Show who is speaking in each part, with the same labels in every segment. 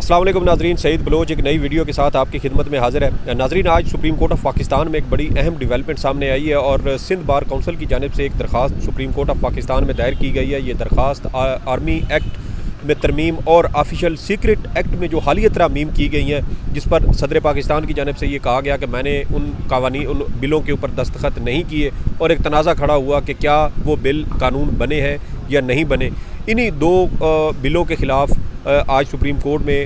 Speaker 1: السلام علیکم ناظرین، سعید بلوچ ایک نئی ویڈیو کے ساتھ آپ کی خدمت میں حاضر ہے۔ ناظرین، آج سپریم کورٹ آف پاکستان میں ایک بڑی اہم ڈیولپمنٹ سامنے آئی ہے اور سندھ بار کونسل کی جانب سے ایک درخواست سپریم کورٹ آف پاکستان میں دائر کی گئی ہے۔ یہ درخواست آرمی ایکٹ میں ترمیم اور آفیشیل سیکرٹ ایکٹ میں جو حالیہ ترامیم کی گئی ہیں، جس پر صدر پاکستان کی جانب سے یہ کہا گیا کہ میں نے ان بلوں کے اوپر دستخط نہیں کیے، اور ایک تنازع کھڑا ہوا کہ کیا وہ بل قانون بنے ہیں یا نہیں بنے۔ انہی دو بلوں کے خلاف آج سپریم کورٹ میں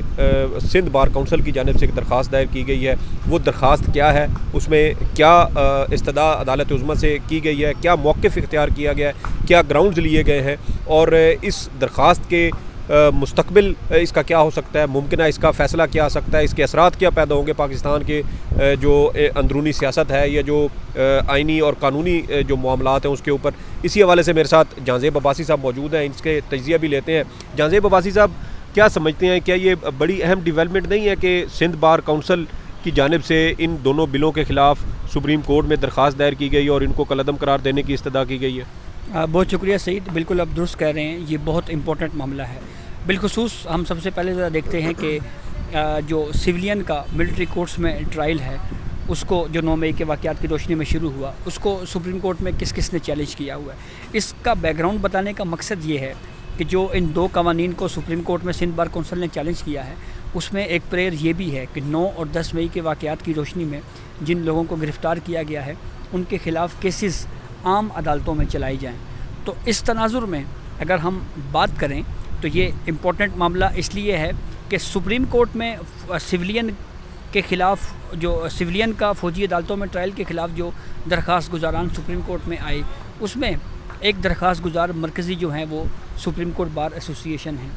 Speaker 1: سندھ بار کونسل کی جانب سے ایک درخواست دائر کی گئی ہے۔ وہ درخواست کیا ہے، اس میں کیا استدعا عدالت عظمیٰ سے کی گئی ہے، کیا موقف اختیار کیا گیا ہے، کیا گراؤنڈز لیے گئے ہیں، اور اس درخواست کے مستقبل اس کا کیا ہو سکتا ہے، ممکنہ اس کا فیصلہ کیا آ سکتا ہے، اس کے اثرات کیا پیدا ہوں گے پاکستان کے جو اندرونی سیاست ہے یا جو آئینی اور قانونی جو معاملات ہیں اس کے اوپر۔ اسی حوالے سے میرے ساتھ جہانزیب عباسی صاحب موجود ہیں، اس کے تجزیہ بھی لیتے ہیں۔ جہانزیب عباسی صاحب، کیا سمجھتے ہیں، کیا یہ بڑی اہم ڈیولپمنٹ نہیں ہے کہ سندھ بار کونسل کی جانب سے ان دونوں بلوں کے خلاف سپریم کورٹ میں درخواست دائر کی گئی اور ان کو کالعدم قرار دینے کی استدعا کی گئی ہے؟
Speaker 2: بہت شکریہ سعید، بالکل آپ درست کہہ رہے ہیں، یہ بہت امپورٹنٹ معاملہ ہے۔ بالخصوص ہم سب سے پہلے ذرا دیکھتے ہیں کہ جو سویلین کا ملٹری کورٹس میں ٹرائل ہے، اس کو جو 9 مئی کے واقعات کی روشنی میں شروع ہوا، اس کو سپریم کورٹ میں کس کس نے چیلنج کیا ہوا ہے۔ اس کا بیک گراؤنڈ بتانے کا مقصد یہ ہے کہ جو ان دو قوانین کو سپریم کورٹ میں سندھ بار کونسل نے چیلنج کیا ہے، اس میں ایک پریئر یہ بھی ہے کہ 9 اور 10 مئی کے واقعات کی روشنی میں جن لوگوں کو گرفتار کیا گیا ہے، ان کے خلاف کیسز عام عدالتوں میں چلائی جائیں۔ تو اس تناظر میں اگر ہم بات کریں تو یہ امپورٹنٹ معاملہ اس لیے ہے کہ سپریم کورٹ میں سویلین کے خلاف جو سویلین کا فوجی عدالتوں میں ٹرائل کے خلاف جو درخواست گزاران سپریم کورٹ میں آئے، اس میں ایک درخواست گزار مرکزی جو ہیں وہ سپریم کورٹ بار ایسوسی ایشن ہیں،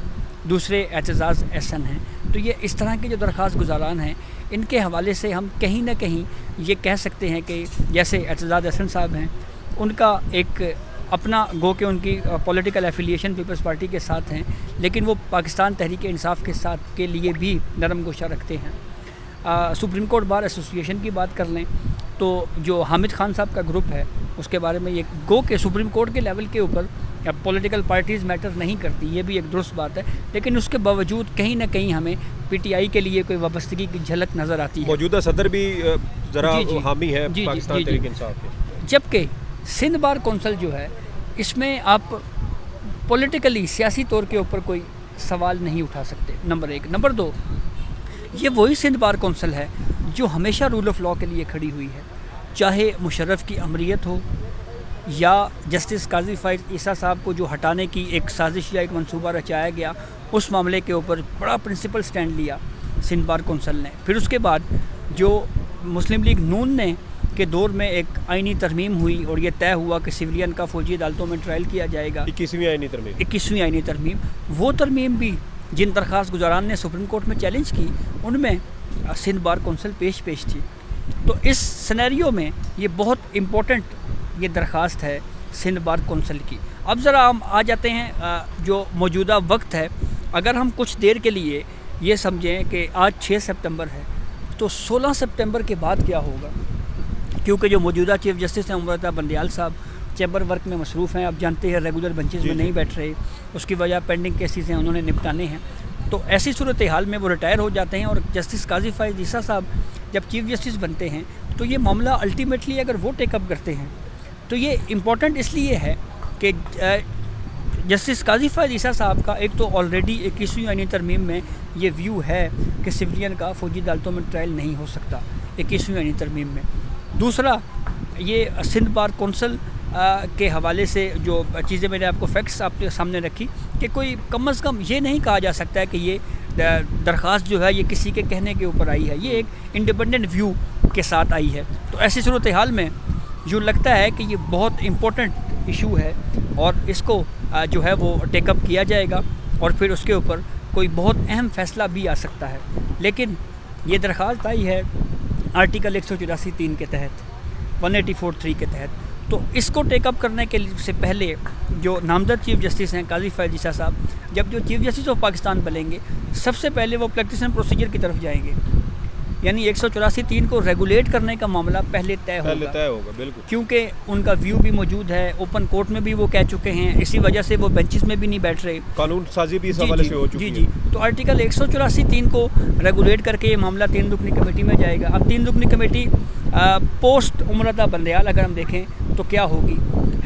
Speaker 2: دوسرے اعتزاز احسن ہیں۔ تو یہ اس طرح کے جو درخواست گزاران ہیں، ان کے حوالے سے ہم کہیں نہ کہیں یہ کہہ سکتے ہیں کہ جیسے اعتزاز احسن صاحب ہیں، ان کا ایک اپنا گو کہ ان کی پولیٹیکل ایفیلیشن پیپلز پارٹی کے ساتھ ہیں، لیکن وہ پاکستان تحریک انصاف کے ساتھ کے لیے بھی نرم گوشہ رکھتے ہیں۔ سپریم کورٹ بار ایسوسی ایشن کی بات کر لیں تو جو حامد خان صاحب کا گروپ ہے، اس کے بارے میں یہ گو کہ سپریم کورٹ کے لیول کے اوپر پولیٹیکل پارٹیز میٹر نہیں کرتی، یہ بھی ایک درست بات ہے، لیکن اس کے باوجود کہیں نہ کہیں ہمیں پی ٹی آئی کے لیے کوئی وابستگی کی جھلک نظر آتی ہے۔
Speaker 1: موجودہ صدر بھی ذرا حامی ہے پاکستان تحریک انصاف کے،
Speaker 2: جبکہ سندھ بار کونسل جو ہے، اس میں آپ پولیٹیکلی سیاسی طور کے اوپر کوئی سوال نہیں اٹھا سکتے، نمبر 1۔ نمبر 2، یہ وہی سندھ بار کونسل ہے جو ہمیشہ رول آف لاء کے لیے کھڑی ہوئی ہے، چاہے مشرف کی امریت ہو یا جسٹس قاضی فائز عیسیٰ صاحب کو جو ہٹانے کی ایک سازش یا ایک منصوبہ رچایا گیا، اس معاملے کے اوپر بڑا پرنسپل سٹینڈ لیا سندھ بار کونسل نے۔ پھر اس کے بعد جو مسلم لیگ نون نے کے دور میں ایک آئینی ترمیم ہوئی اور یہ طے ہوا کہ سویلین کا فوجی عدالتوں میں ٹرائل کیا جائے گا،
Speaker 1: 21ویں آئینی ترمیم۔
Speaker 2: وہ ترمیم بھی جن درخواست گزاران نے سپریم کورٹ میں چیلنج کی، ان میں سندھ بار کونسل پیش تھی۔ تو اس سینیریو میں یہ بہت امپورٹنٹ یہ درخواست ہے سندھ بار کونسل کی۔ اب ذرا ہم آ جاتے ہیں جو موجودہ وقت ہے، اگر ہم کچھ دیر کے لیے یہ سمجھیں کہ آج 6 سپتمبر ہے، تو 16 سپتمبر کے بعد کیا ہوگا، کیونکہ جو موجودہ چیف جسٹس ہیں عمر بندیال صاحب چیمبر ورک میں مصروف ہیں، اب جانتے ہیں ریگولر بنچز میں نہیں بیٹھ رہے، اس کی وجہ پینڈنگ کیسز ہیں، انہوں نے نپٹانے ہیں۔ تو ایسی صورتحال میں وہ ریٹائر ہو جاتے ہیں، اور جسٹس قاضی فائز عیسیٰ صاحب جب چیف جسٹس بنتے ہیں تو یہ معاملہ الٹیمیٹلی اگر وہ ٹیک اپ کرتے ہیں تو یہ امپورٹنٹ اس لیے ہے کہ جسٹس قاضی فائز عیسیٰ صاحب کا ایک تو آلریڈی 21ویں آئینی ترمیم میں یہ ویو ہے کہ سویلین کا فوجی عدالتوں میں ٹرائل نہیں ہو سکتا 21ویں آئینی ترمیم میں۔ دوسرا، یہ سندھ بار کونسل کے حوالے سے جو چیزیں میں نے آپ کو فیکٹس آپ کے سامنے رکھی کہ کوئی کم از کم یہ نہیں کہا جا سکتا ہے کہ یہ درخواست جو ہے یہ کسی کے کہنے کے اوپر آئی ہے، یہ ایک انڈیپینڈنٹ ویو کے ساتھ آئی ہے۔ تو ایسی صورتحال میں جو لگتا ہے کہ یہ بہت امپورٹنٹ ایشو ہے اور اس کو جو ہے وہ ٹیک اپ کیا جائے گا، اور پھر اس کے اوپر کوئی بہت اہم فیصلہ بھی آ سکتا ہے۔ لیکن یہ درخواست آئی ہے آرٹیکل 184(3) کے تحت، 184(3) کے تحت، تو اس کو ٹیک اپ کرنے کے سے پہلے جو نامزد چیف جسٹس ہیں قاضی فائز عیسیٰ صاحب، جب جو چیف جسٹس آف پاکستان بنیں گے، سب سے پہلے وہ پریکٹس اینڈ پروسیجر کی طرف جائیں گے یعنی 184(3) کو ریگولیٹ کرنے کا معاملہ پہلے طے
Speaker 1: ہوگا بالکل،
Speaker 2: کیونکہ ان کا ویو بھی موجود ہے، اوپن کورٹ میں بھی وہ کہہ چکے ہیں، اسی وجہ سے وہ بینچز میں بھی نہیں بیٹھ رہے،
Speaker 1: قانون سازی بھی اس حوالے سے ہو چکی ہے۔
Speaker 2: تو آرٹیکل 184(3) کو ریگولیٹ کر کے یہ معاملہ 3 رکنی کمیٹی میں جائے گا۔ اب 3 رکنی کمیٹی پوسٹ عمرتا بندیال اگر ہم دیکھیں تو کیا ہوگی؟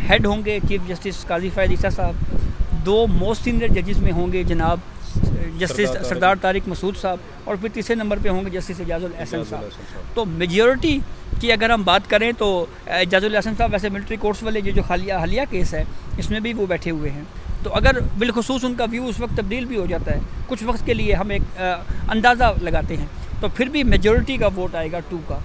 Speaker 2: ہیڈ ہوں گے چیف جسٹس قاضی فائز عیسیٰ صاحب، 2 موسٹ سینئر ججز میں ہوں گے جناب جسٹس سردار طارق مسعود صاحب، اور پھر تیسرے نمبر پہ ہوں گے جسٹس اعجاز الاحسن صاحب۔ تو میجورٹی کی اگر ہم بات کریں تو اعجاز الاحسن صاحب ویسے ملٹری کورٹس والے جو حالیہ کیس ہے اس میں بھی وہ بیٹھے ہوئے ہیں، تو اگر بالخصوص ان کا ویو اس وقت تبدیل بھی ہو جاتا ہے، کچھ وقت کے لیے ہم ایک اندازہ لگاتے ہیں، تو پھر بھی میجورٹی کا ووٹ آئے گا 2 کا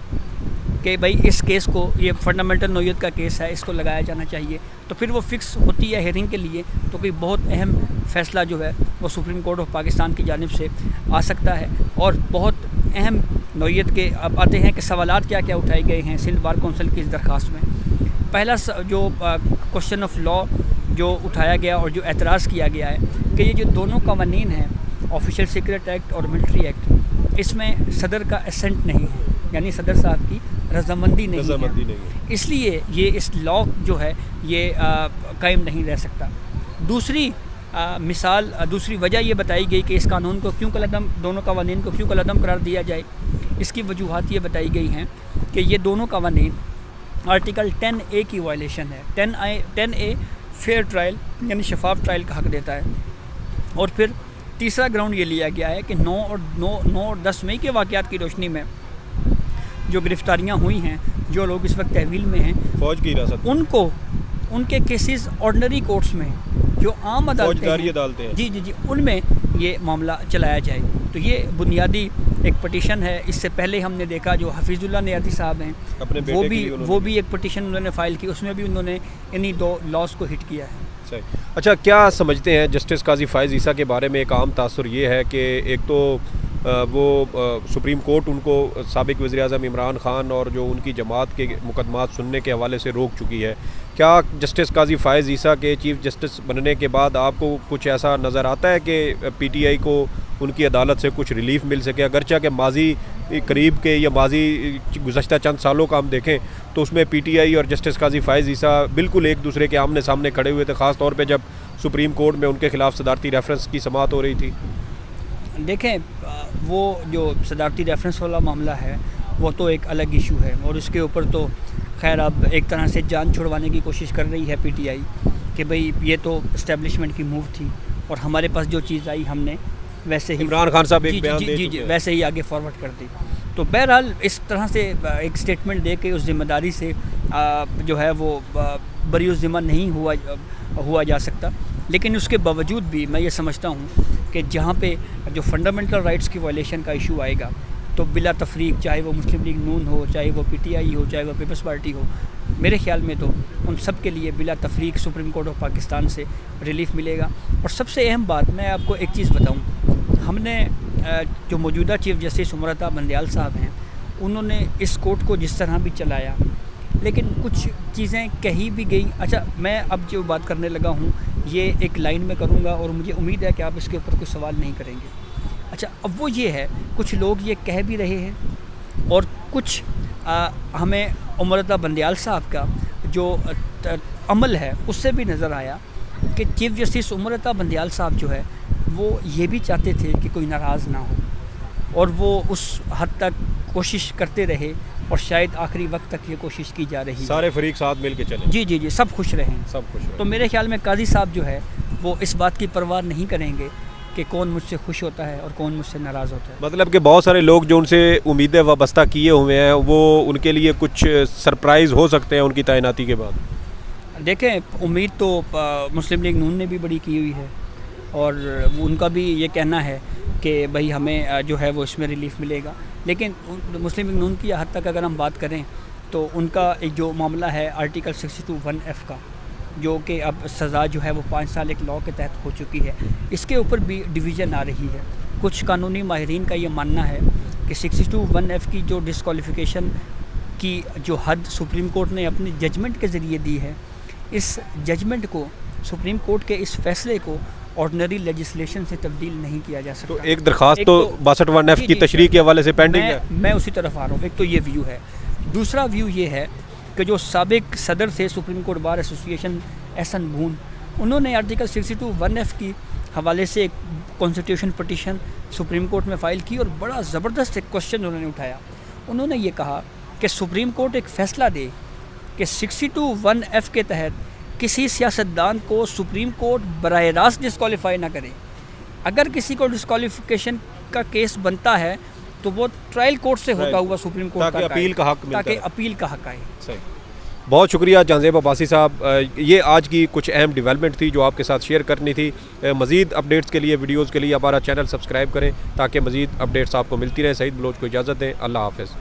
Speaker 2: کہ بھائی اس کیس کو، یہ فنڈامنٹل نوعیت کا کیس ہے، اس کو لگایا جانا چاہیے، تو پھر وہ فکس ہوتی ہے ہیئرنگ کے لیے، تو کوئی بہت اہم فیصلہ جو ہے وہ سپریم کورٹ آف پاکستان کی جانب سے آ سکتا ہے، اور بہت اہم نوعیت کے اب آتے ہیں کہ سوالات کیا کیا اٹھائے گئے ہیں سندھ بار کونسل کی اس درخواست میں۔ پہلا جو کوشچن آف لا جو اٹھایا گیا اور جو اعتراض کیا گیا ہے کہ یہ جو دونوں قوانین ہیں، آفیشیل سیکرٹ ایکٹ اور ملٹری ایکٹ، اس میں صدر کا اسینٹ نہیں ہے، یعنی صدر صاحب کی رضامندی نہیں ہے، اس لیے یہ اس لا جو ہے یہ قائم نہیں رہ سکتا۔ دوسری دوسری وجہ یہ بتائی گئی کہ اس قانون کو کیوں کالعدم، دونوں قوانین کو کیوں کالعدم قرار دیا جائے، اس کی وجوہات یہ بتائی گئی ہیں کہ یہ دونوں قوانین آرٹیکل 10A کی وائلیشن ہے۔ 10A فیئر ٹرائل یعنی شفاف ٹرائل کا حق دیتا ہے، اور پھر تیسرا گراؤنڈ یہ لیا گیا ہے کہ 9 اور 10 مئی کے واقعات کی روشنی میں جو گرفتاریاں ہوئی ہیں، جو لوگ اس وقت تحویل میں ہیں فوج کی حراست، ان کے کیسز آرڈنری کورٹس میں جو عام عدالتیں ہیں جی ان میں یہ معاملہ چلایا جائے۔ تو یہ بنیادی ایک پٹیشن ہے۔ اس سے پہلے ہم نے دیکھا جو حفیظ اللہ نیازی صاحب ہیں وہ بھی ایک پٹیشن انہوں نے فائل کی، اس میں بھی انہوں نے انہی 2 لاز کو ہٹ کیا ہے۔
Speaker 1: اچھا، کیا سمجھتے ہیں جسٹس قاضی فائز عیسیٰ کے بارے میں؟ ایک عام تاثر یہ ہے کہ ایک تو وہ سپریم کورٹ ان کو سابق وزیر اعظم عمران خان اور جو ان کی جماعت کے مقدمات سننے کے حوالے سے روک چکی ہے، کیا جسٹس قاضی فائز عیسیٰ کے چیف جسٹس بننے کے بعد آپ کو کچھ ایسا نظر آتا ہے کہ پی ٹی آئی کو ان کی عدالت سے کچھ ریلیف مل سکے؟ اگرچہ کہ ماضی قریب کے یا ماضی گزشتہ چند سالوں کا ہم دیکھیں تو اس میں پی ٹی آئی اور جسٹس قاضی فائز عیسیٰ بالکل ایک دوسرے کے آمنے سامنے کھڑے ہوئے تھے، خاص طور پہ جب سپریم کورٹ میں ان کے خلاف صدارتی ریفرنس کی سماعت ہو رہی تھی۔
Speaker 2: دیکھیں، وہ جو صدارتی ریفرنس والا معاملہ ہے وہ تو ایک الگ ایشو ہے، اور اس کے اوپر تو خیر اب ایک طرح سے جان چھڑوانے کی کوشش کر رہی ہے پی ٹی آئی کہ بھئی یہ تو اسٹیبلشمنٹ کی موو تھی، اور ہمارے پاس جو چیز آئی ہم نے ویسے ہی
Speaker 1: عمران خان صاحب ایک بیان دے چکے ہیں،
Speaker 2: ویسے ہی آگے فارورڈ کر دی۔ تو بہرحال اس طرح سے ایک سٹیٹمنٹ دے کے اس ذمہ داری سے جو ہے وہ بری ذمہ نہیں ہوا جا سکتا، لیکن اس کے باوجود بھی میں یہ سمجھتا ہوں کہ جہاں پہ جو فنڈامنٹل رائٹس کی وائلیشن کا ایشو آئے گا تو بلا تفریق، چاہے وہ مسلم لیگ نون ہو، چاہے وہ پی ٹی آئی ہو، چاہے وہ پیپلز پارٹی ہو، میرے خیال میں تو ان سب کے لیے بلا تفریق سپریم کورٹ آف پاکستان سے ریلیف ملے گا۔ اور سب سے اہم بات میں آپ کو ایک چیز بتاؤں، ہم نے جو موجودہ چیف جسٹس عمرتا بندیال صاحب ہیں انہوں نے اس کورٹ کو جس طرح بھی چلایا، لیکن کچھ چیزیں کہی بھی گئی۔ اچھا، میں اب جو بات کرنے لگا ہوں یہ ایک لائن میں کروں گا اور مجھے امید ہے کہ آپ اس کے اوپر کوئی سوال نہیں کریں گے۔ اچھا، اب وہ یہ ہے کچھ لوگ یہ کہہ بھی رہے ہیں، اور کچھ ہمیں عمرتا بندیال صاحب کا جو عمل ہے اس سے بھی نظر آیا کہ چیف جسٹس عمرتا بندیال صاحب جو ہے وہ یہ بھی چاہتے تھے کہ کوئی ناراض نہ ہو، اور وہ اس حد تک کوشش کرتے رہے، اور شاید آخری وقت تک یہ کوشش کی جا رہی ہے
Speaker 1: سارے فریق ساتھ مل کے چلیں،
Speaker 2: جی سب خوش رہیں،
Speaker 1: سب خوش رہیں۔
Speaker 2: تو میرے خیال میں قاضی صاحب جو ہے وہ اس بات کی پرواہ نہیں کریں گے کہ کون مجھ سے خوش ہوتا ہے اور کون مجھ سے ناراض ہوتا ہے۔
Speaker 1: مطلب کہ بہت سارے لوگ جو ان سے امیدیں وابستہ کیے ہوئے ہیں وہ ان کے لیے کچھ سرپرائز ہو سکتے ہیں ان کی تعیناتی کے بعد۔
Speaker 2: دیکھیں، امید تو مسلم لیگ نون نے بھی بڑی کی ہوئی ہے، اور ان کا بھی یہ کہنا ہے کہ بھئی ہمیں جو ہے وہ اس میں ریلیف ملے گا، لیکن مسلم لیگ نون کی حد تک اگر ہم بات کریں تو ان کا ایک جو معاملہ ہے آرٹیکل 62(1)(f) کا، جو کہ اب سزا جو ہے وہ 5 سال ایک لاء کے تحت ہو چکی ہے، اس کے اوپر بھی ڈویژن آ رہی ہے۔ کچھ قانونی ماہرین کا یہ ماننا ہے کہ 62(1)(f) کی جو ڈسکوالیفیکیشن کی جو حد سپریم کورٹ نے اپنی ججمنٹ کے ذریعے دی ہے، اس ججمنٹ کو، سپریم کورٹ کے اس فیصلے کو آرڈنری لیجسلیشن سے تبدیل نہیں کیا جا سکتا.
Speaker 1: تو ایک درخواست تو 62(1) کی تشریح کے حوالے سے پینڈنگ ہے.
Speaker 2: میں اسی طرف آ رہا ہوں. ایک تو یہ ویو ہے. دوسرا ویو یہ ہے کہ جو سابق صدر تھے سپریم کورٹ بار ایسوسیشن احسن بھون، انہوں نے آرٹیکل 62(1)(f) کی حوالے سے ایک کانسٹیٹیوشن پٹیشن سپریم کورٹ میں فائل کی اور بڑا زبردست ایک کوشچن انہوں نے اٹھایا. انہوں نے یہ کہا کہ سپریم کورٹ ایک فیصلہ دے کہ 62(1)(f) کے تحت کسی سیاستدان کو سپریم کورٹ براہ راست ڈسکوالیفائی نہ کرے. اگر کسی کو ڈسکوالیفیکیشن کا کیس بنتا ہے تو وہ ٹرائل کورٹ سے ہوتا ہوا سپریم کورٹ
Speaker 1: تاکہ اپیل کا حق ملتا ہے.
Speaker 2: تاکہ اپیل کا حق آئے.
Speaker 1: صحیح. بہت شکریہ جہانزیب عباسی صاحب. یہ آج کی کچھ اہم ڈیولپمنٹ تھی جو آپ کے ساتھ شیئر کرنی تھی. مزید اپڈیٹس کے لیے، ویڈیوز کے لیے ہمارا چینل سبسکرائب کریں تاکہ مزید اپڈیٹس آپ کو ملتی رہیں. سعید بلوچ کو اجازت دیں. اللہ حافظ.